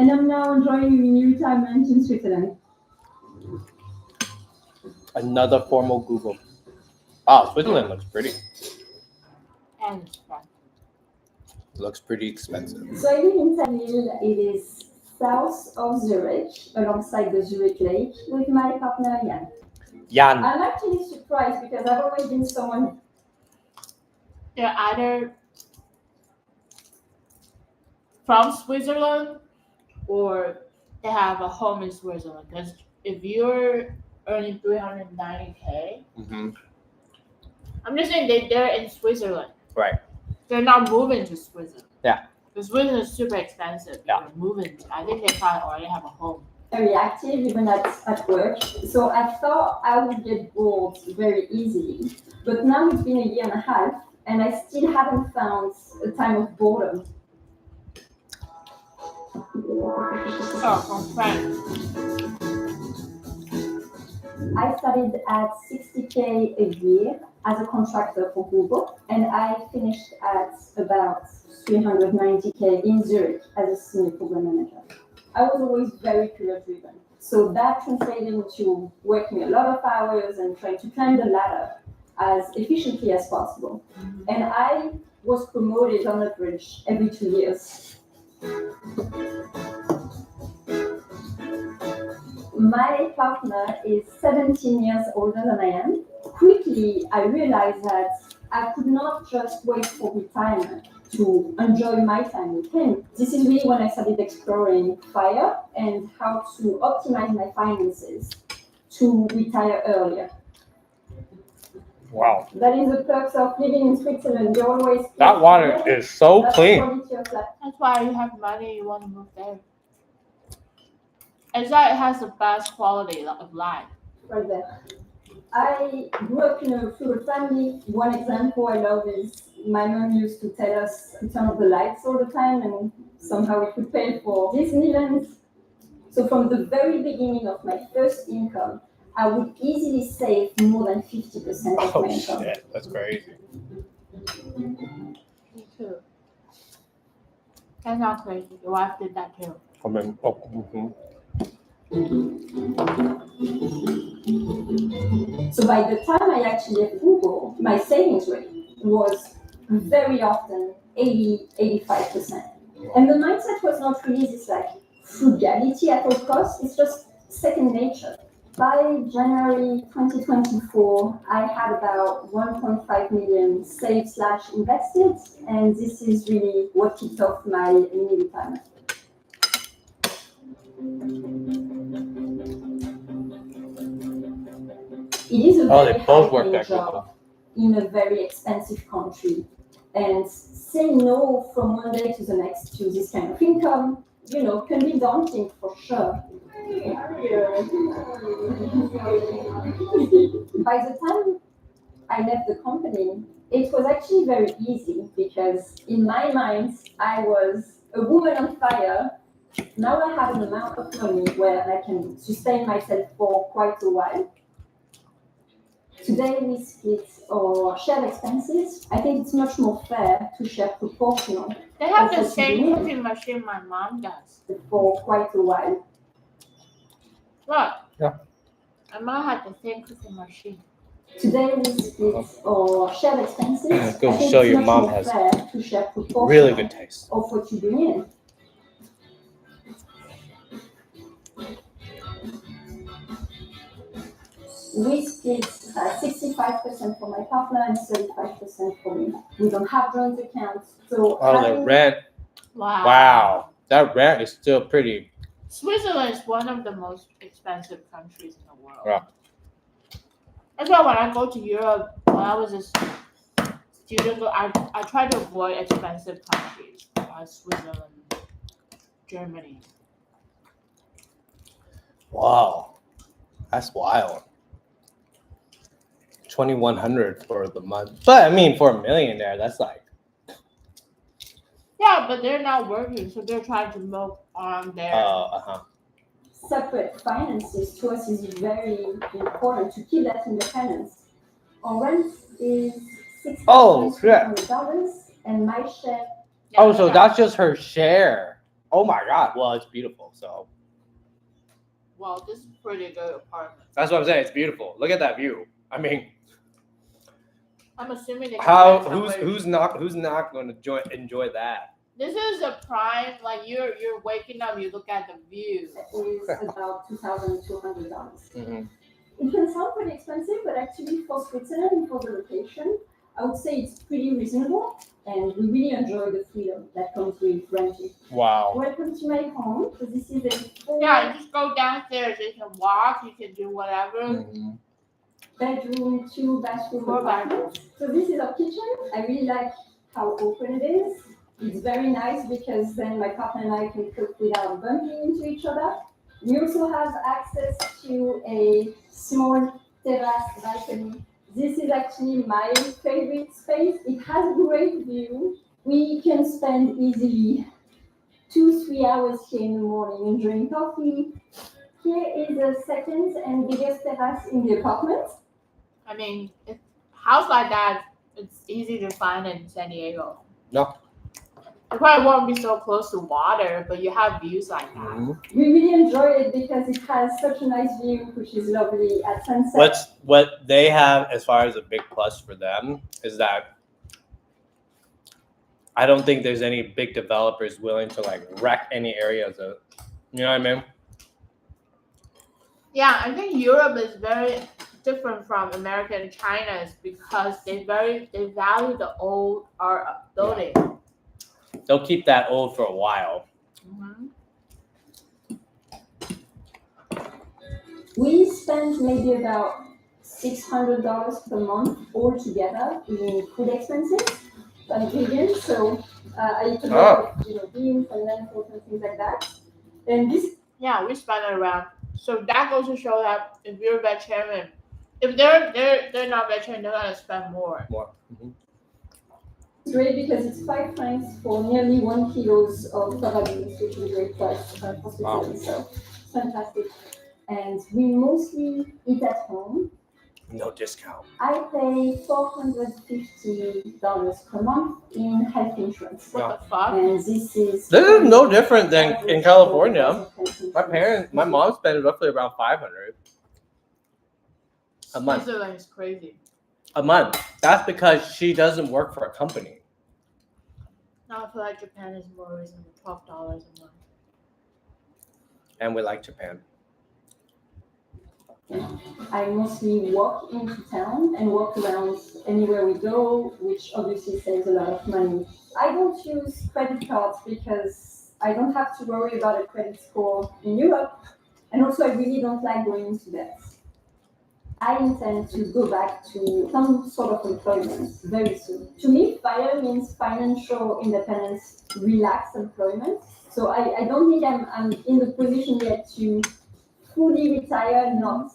and I'm now enjoying new retirement in Switzerland. Another formal Google. Oh, Switzerland looks pretty. And expensive. Looks pretty expensive. So I live in Tallinn. It is south of Zurich, alongside the Zurich Lake, with my partner Jan. Jan. I'm actually surprised because I've always been someone. They're either from Switzerland or they have a home in Switzerland. Because if you're earning 390K, Mm-hmm. I'm just saying they're in Switzerland. Right. They're not moving to Switzerland. Yeah. Because Switzerland is super expensive. Yeah. They're moving. I think they probably already have a home. Very active, even at work. So I thought I would get bored very easily. But now it's been a year and a half, and I still haven't found a time of boredom. Oh, from France. I started at 60K a year as a contractor for Google, and I finished at about 390K in Zurich as a senior program manager. I was always very career-driven, so that translated into working a lot of hours and trying to climb the ladder as efficiently as possible. And I was promoted on average every 2 years. My partner is 17 years older than I am. Quickly, I realized that I could not just wait for retirement to enjoy my time with him. This is really when I started exploring FIRE and how to optimize my finances to retire earlier. Wow. That is the perks of living in Switzerland. You always That water is so That's clean. the quality of life. That's why you have money, you want to move there. It's like it has the best quality of life. Right there. I grew up in a frugal family. One example I love is my mom used to tell us to turn off the lights all the time, and somehow we could pay for Disneyland. So from the very beginning of my first income, I would easily save more than 50% of Oh my income. shit, that's crazy. Me too. That's not crazy. Your wife did that too. I mean, mhm. So by the time I actually left Google, my savings rate was very often 80-85%. And the mindset was not really this like frugality at all costs, it's just second nature. By January 2024, I had about 1.5 million saved/invested, and this is really what kicked off my mini retirement. It is a very They both work high-paying that job in a very expensive country, and saying no from one day to the next to this kind of income, can be daunting for sure. By the time I left the company, it was actually very easy because in my mind, I was a woman on fire. Now I have an amount of money where I can sustain myself for quite a while. Today we split or share expenses. I think it's much more fair to share proportional. They have the That's what you same mean. cooking machine my mom does. For quite a while. Look. Yeah. My mom had the same cooking machine. Today we split or share expenses. It goes I to think show it's your much mom more has fair to share proportional really good taste. of what you bring in. We split 65% for my partner and 35% for me. We don't have joint accounts, so The rent. Wow. Wow. That rent is still pretty. Switzerland is one of the most expensive countries in the world. Yeah. That's why when I go to Europe, when I was a student, I try to avoid expensive countries like Switzerland, Germany. Wow. That's wild. 2,100 for the month. But I mean, for a millionaire, that's like. Yeah, but they're not working, so they're trying to milk on their. Separate finances to us is very important to keep that independence. Our rent is $6,300, and my share. So that's just her share. Oh my God. Well, it's beautiful. So Well, this is pretty good apartment. that's what I'm saying. It's beautiful. Look at that view. I mean, I'm assuming they can how rent somewhere. who's not going to enjoy that? This is a prime. Like you're waking up, you look at the view. Is about $2,200. Mm-hmm. It can sound pretty expensive, but actually for Switzerland and for the location, I would say it's pretty reasonable, and we really enjoy the freedom that comes with renting. Wow. Welcome to my home. So this is a Yeah, you just go downstairs. You can walk. You can do whatever. Mm-hmm. bedroom, 2 bathroom 4 apartment. So this is our kitchen. I really like how open it is. It's very nice because then my partner and I can cook without bumping into each other. We also have access to a small terrace balcony. This is actually my favorite space. It has a great view. We can spend easily 2-3 hours here in the morning enjoying coffee. Here is the second and biggest terrace in the apartment. I mean, a house like that, it's easy to find in San Diego. No. You probably won't be so close to water, but you have views like that. Mm-hmm. We really enjoy it because it has such a nice view, which is lovely at sunset. What they have as far as a big plus for them is that I don't think there's any big developers willing to like wreck any areas of, you know what I mean? Yeah, I think Europe is very different from America and China is because they value the old art building. They'll keep that old for a while. Mm-hmm. We spend maybe about $600 per month altogether in food expenses and ingredients. So I eat a lot of beans and lentils and things like that. And this Yeah, we spend it around. So that goes to show that if you're a vegetarian, if they're not vegetarian, they're gonna spend more. Mm-hmm. is great because it's 5 francs for nearly 1 kilo of fava beans, which is a great price for Switzerland. So it's fantastic. And we mostly eat at home. No discount. I pay $450 per month in health insurance. What the fuck? And this is no different than in California. My mom spent roughly around $500 a month. Switzerland is crazy. A month. That's because she doesn't work for a company. Now I feel like Japan is more reasonable, $12 a month. And we like Japan. I mostly walk into town and walk around anywhere we go, which obviously saves a lot of money. I don't use credit cards because I don't have to worry about a credit score in Europe. And also I really don't like going into debt. I intend to go back to some sort of employment very soon. To me, FIRE means financial independence, relaxed employment. So I don't think I'm in the position yet to fully retire, not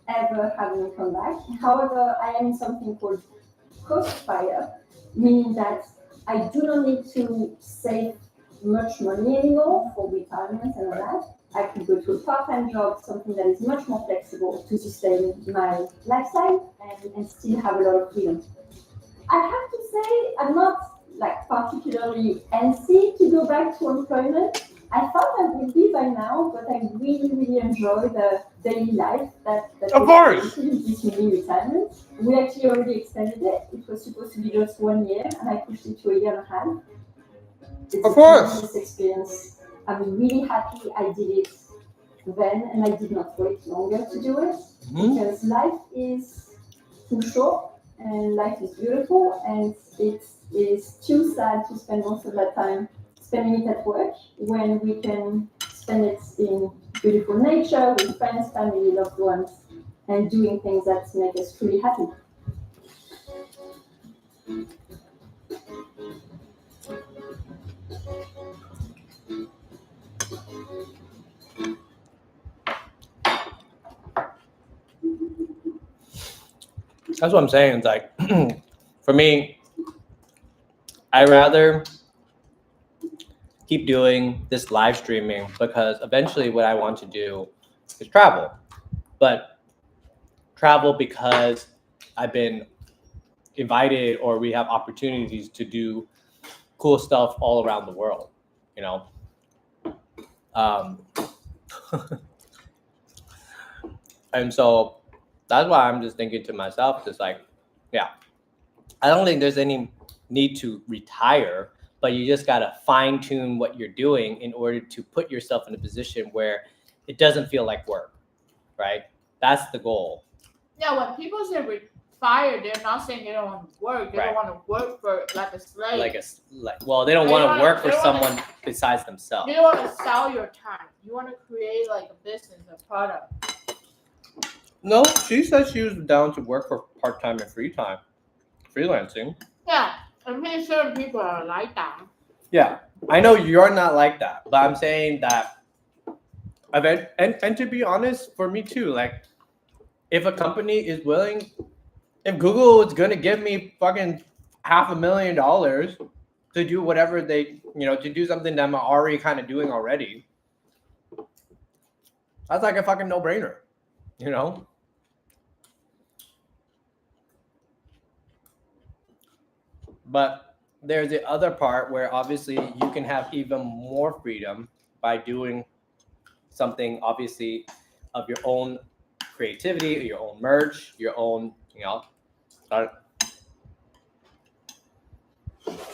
ever having come back. However, I am in something called post-FIRE, meaning that I do not need to save much money anymore for retirement and all that. I could go to a part-time job, something that is much more flexible to sustain my lifestyle and still have a lot of freedom. I have to say, I'm not like particularly antsy to go back to employment. I thought I would be by now, but I really, really enjoy the daily life that Of course. this mini retirement. We actually already extended it. It was supposed to be just 1 year, and I pushed it to 1.5 years. It's Of course. This experience. I'm really happy I did it then, and I did not wait longer to do it because life is too short and life is beautiful, and it is too sad to spend most of that time spending it at work when we can spend it in beautiful nature with friends, family, loved ones, and doing things that make us truly happy. That's what I'm saying. It's like, for me, I'd rather keep doing this live streaming because eventually what I want to do is travel. But travel because I've been invited or we have opportunities to do cool stuff all around the world, you know? And so that's why I'm just thinking to myself, just like, yeah, I don't think there's any need to retire, but you just got to fine tune what you're doing in order to put yourself in a position where it doesn't feel like work, right? That's the goal. Yeah, when people say retire, they're not saying they don't want to work. They Right. don't want to work for like a slave. Well, they don't They want wanna- to work for they wanna- someone besides themselves. You don't want to sell your time. You want to create like a business, a product. No, she said she was down to work for part-time and free time, freelancing. Yeah, I'm pretty sure people are like that. Yeah, I know you're not like that, but I'm saying that, and to be honest, for me too, like, if a company is willing, if Google is gonna give me fucking $500,000 to do whatever they, to do something that I'm already kind of doing already, that's like a fucking no-brainer, But there's the other part where obviously you can have even more freedom by doing something obviously of your own creativity, your own merch, your own,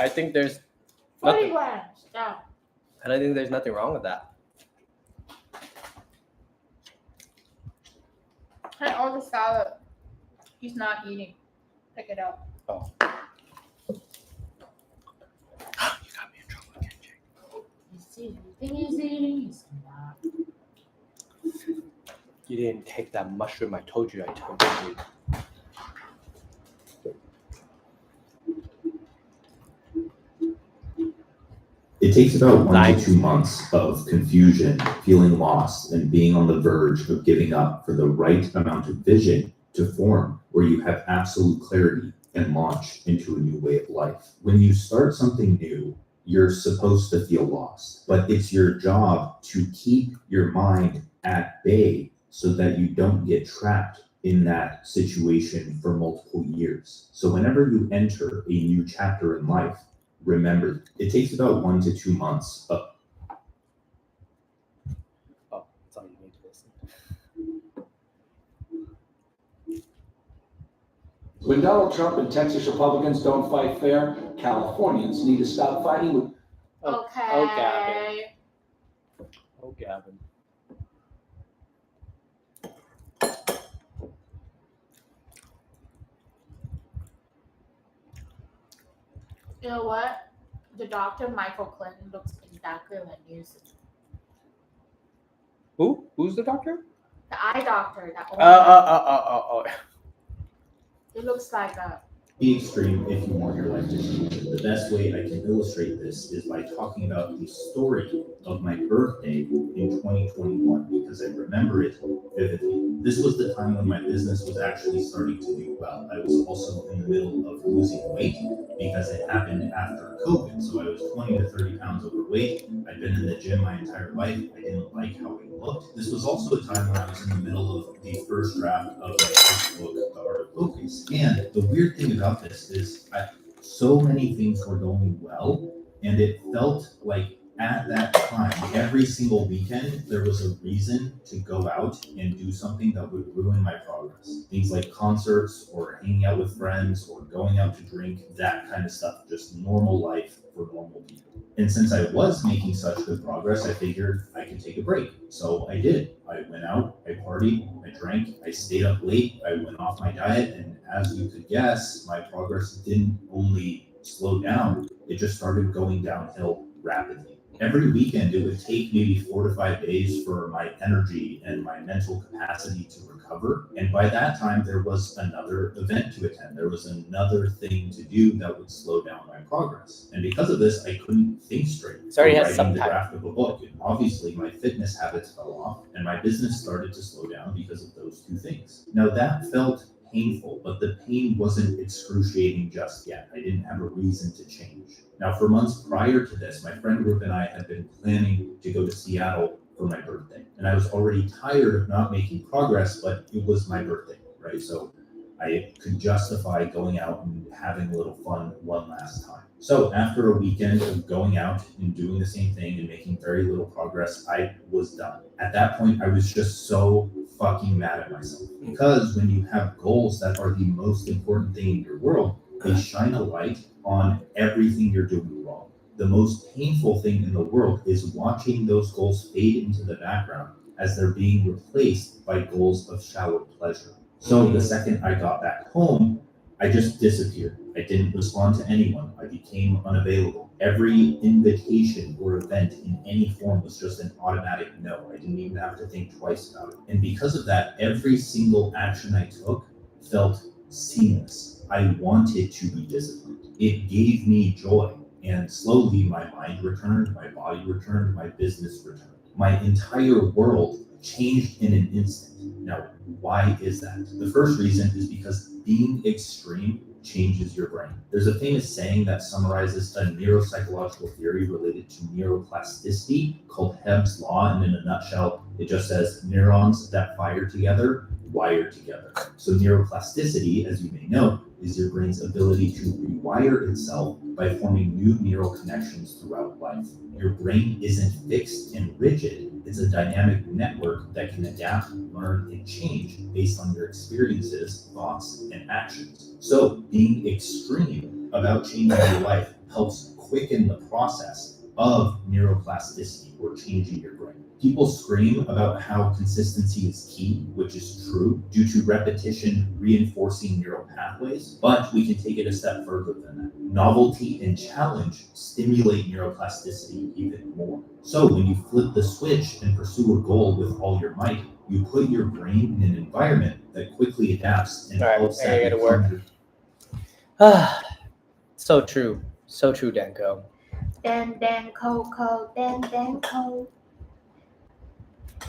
I think there's 40 nothing, grams. Yeah. and I think there's nothing wrong with that. Hey, all the salad. He's not eating. Pick it up. Oh. You got me in trouble again, Jake. You see, everything is eating. He's not. You didn't take that mushroom I told you. It takes about 1 to 2 months of confusion, feeling lost, and being on the verge of giving up for the right amount of vision to form where you have absolute clarity and launch into a new way of life. When you start something new, you're supposed to feel lost, but it's your job to keep your mind at bay so that you don't get trapped in that situation for multiple years. So whenever you enter a new chapter in life, remember, it takes about 1 to 2 months of. Oh, that's all you need to listen. When Donald Trump and Texas Republicans don't fight fair, Californians need to stop fighting with. Okay. Oh, Gavin. You know what? The Dr. Michael Clinton looks exactly like Newsom. Who? Who's the doctor? The eye doctor. That old Oh. It looks like a. Be extreme if you want your life to change. The best way I can illustrate this is by talking about the story of my birthday in 2021 because I remember it vividly. This was the time when my business was actually starting to do well. I was also in the middle of losing weight because it happened after COVID. So I was 20 to 30 pounds overweight. I'd been in the gym my entire life. I didn't like how I looked. This was also a time when I was in the middle of the first draft of my first book, The Art of Focus. And the weird thing about this is so many things were going well, and it felt like at that time, every single weekend, there was a reason to go out and do something that would ruin my progress. Things like concerts or hanging out with friends or going out to drink, that kind of stuff, just normal life for normal people. And since I was making such good progress, I figured I could take a break. So I did. I went out, I partied, I drank, I stayed up late, I went off my diet, and as you could guess, my progress didn't only slow down, it just started going downhill rapidly. Every weekend, it would take maybe 4 to 5 days for my energy and my mental capacity to recover. And by that time, there was another event to attend. There was another thing to do that would slow down my progress. And because of this, I couldn't think straight. Sorry, has writing some the time. draft of a book. And obviously, my fitness habits fell off, and my business started to slow down because of those two things. Now, that felt painful, but the pain wasn't excruciating just yet. I didn't have a reason to change. Now, for months prior to this, my friend group and I had been planning to go to Seattle for my birthday. And I was already tired of not making progress, but it was my birthday, right? So I could justify going out and having a little fun one last time. So after a weekend of going out and doing the same thing and making very little progress, I was done. At that point, I was just so fucking mad at myself. Because when you have goals that are the most important thing in your world, they shine a light on everything you're doing wrong. The most painful thing in the world is watching those goals fade into the background as they're being replaced by goals of shallow pleasure. So the second I got back home, I just disappeared. I didn't respond to anyone. I became unavailable. Every invitation or event in any form was just an automatic no. I didn't even have to think twice about it. And because of that, every single action I took felt seamless. I wanted to be disciplined. It gave me joy. And slowly my mind returned, my body returned, my business returned. My entire world changed in an instant. Now, why is that? The first reason is because being extreme changes your brain. There's a famous saying that summarizes a neuropsychological theory related to neuroplasticity called Hebb's law, and in a nutshell, it just says neurons that fire together wire together. So neuroplasticity, as you may know, is your brain's ability to rewire itself by forming new neural connections throughout life. Your brain isn't fixed and rigid. It's a dynamic network that can adapt, learn, and change based on your experiences, thoughts, and actions. So being extreme about changing your life helps quicken the process of neuroplasticity or changing your brain. People scream about how consistency is key, which is true, due to repetition reinforcing neural pathways, but we can take it a step further than that. Novelty and challenge stimulate neuroplasticity even more. So when you flip the switch and pursue a goal with all your might, you put your brain in an environment that quickly adapts and All right, helps I that gotta become work. So true, Danko. Dan, Dan, Coco, Dan, Dan, Co.